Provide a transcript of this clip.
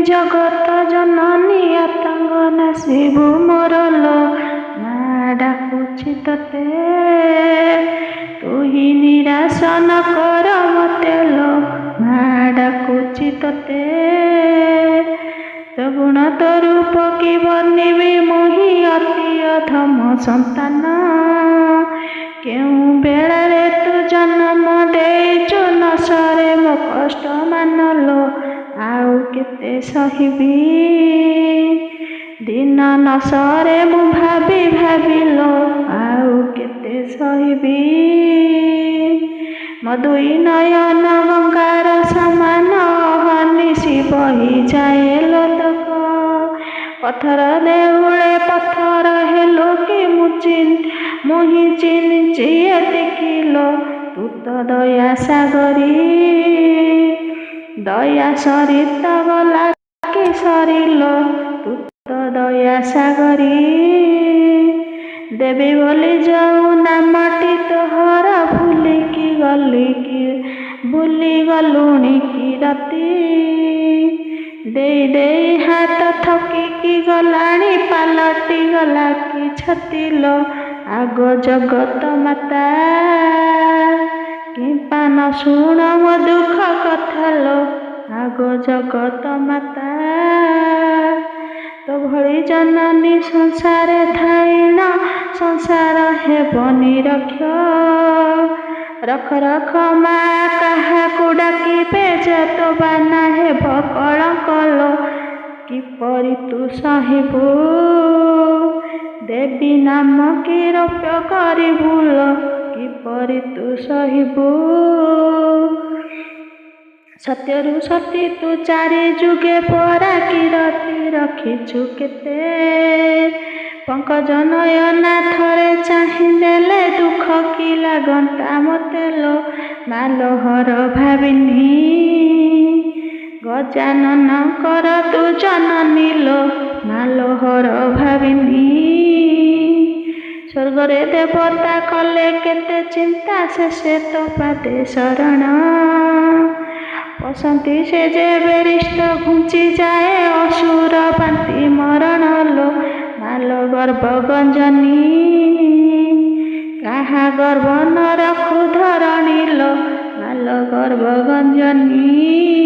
ଜଗତ ଜନନୀ ଆତଙ୍ଗ ନାସିବୁ ମୋରଲୋ ମା ଡାକୁଛି ତତେ ତୁହି ନିରାଶ ନ କର ମତେ ଲୋ ମା ଡାକୁଛି ତତେ ତୋ ଗୁଣ ତୋ ରୂପ କି ବର୍ଣ୍ଣିବି ମୁହିଁ ଅତି ଅଧମ ସନ୍ତାନ କେଉଁ ବେଳାରେ ତୁ ଜନ୍ମ ଦେଇଛୁ ନ ସରେ ମୋ କଷ୍ଟ ମାନଲୋ ଆଉ କେତେ ସହିବି ଦିନ ନ ସରେ ମୁଁ ଭାବି ଭାବିଲୋ ଆଉ କେତେ ସହିବି ମୋ ଦୁଇ ନୟନ ଗଙ୍ଗାର ସମାନ ଅହର୍ନିଶି ବହିଯାଏ ଲୋତକ ପଥର ଦେଉଳେ ପଥର ହେଲୁ କି ମୁହିଁ ଚିହ୍ନିଛି ଏତିକିଲୋ ତୁ ତ ଦୟା ସାଗରୀ ଦୟା ସରିତ ଗଲା କି ସରିଲୋ ତୁ ତ ଦୟା ସାଗରୀ ଦେବି ବୋଲି ଯୋଉ ନାମଟି ତୋହର ଭୁଲି ଗଲୁଣି କି ରାତି ଦେଇ ଦେଇ ହାତ ଥକିକି ଗଲାଣି ପାଲଟି ଗଲା କି ଛାତିଲୋ ଆଗ ଜଗତ ମାତା କିମ୍ପା ନ ଶୁଣ ମୋ ଦୁଃଖ କଥାଲୋ ଆଗ ଜଗତ ମାତା ତୋ ଭଳି ଜନନୀ ସଂସାରେ ଥାଇଣ ସଂସାର ହେବ ନିରକ୍ଷ ରଖ ରଖ ମା କାହାକୁ ଡାକିବେ ଯେ ତୋ ବାନା ହେବ କଳଙ୍କଲୋ କିପରି ତୁ ସହିବୁ ଦେବୀ ନାମ କି ରୌପ୍ୟ କରିବୁ ଲୋ କିପରି ତୁ ସହିବୁ ସତ୍ୟରୁ ସତୀ ତୁ ଚାରି ଯୁଗେ ପରା କିରତି ରଖିଛୁ କେତେ ପଙ୍କଜ ନୟନା ଥରେ ଚାହିଁଦେଲେ ଦୁଃଖ କି ଲାଗନ୍ତା ମତେ ଲୋ ମାଲୋହର ଭାବିନି ଗଜାନନଙ୍କର ତୁ ଜନନୀ ଲୋ ମାଲୋହର ଭାବିନି ସ୍ୱର୍ଗରେ ଦେବତା କଲେ କେତେ ଚିନ୍ତା ଶେଷେ ତୋ ପାଦେ ଶରଣ ବସନ୍ତି ସେ ଯେ ବେରିଷ୍ଟ ଘୁଞ୍ଚିଯାଏ ଅସୁର ପାନ୍ତି ମରଣ ଲୋ ମାଲ ଗର୍ଭ ଗଞ୍ଜନୀ କାହା ଗର୍ଭ ନ ରଖୁ ଧରଣୀ ଲୋ ମାଲ ଗର୍ଭ ଗଞ୍ଜନୀ।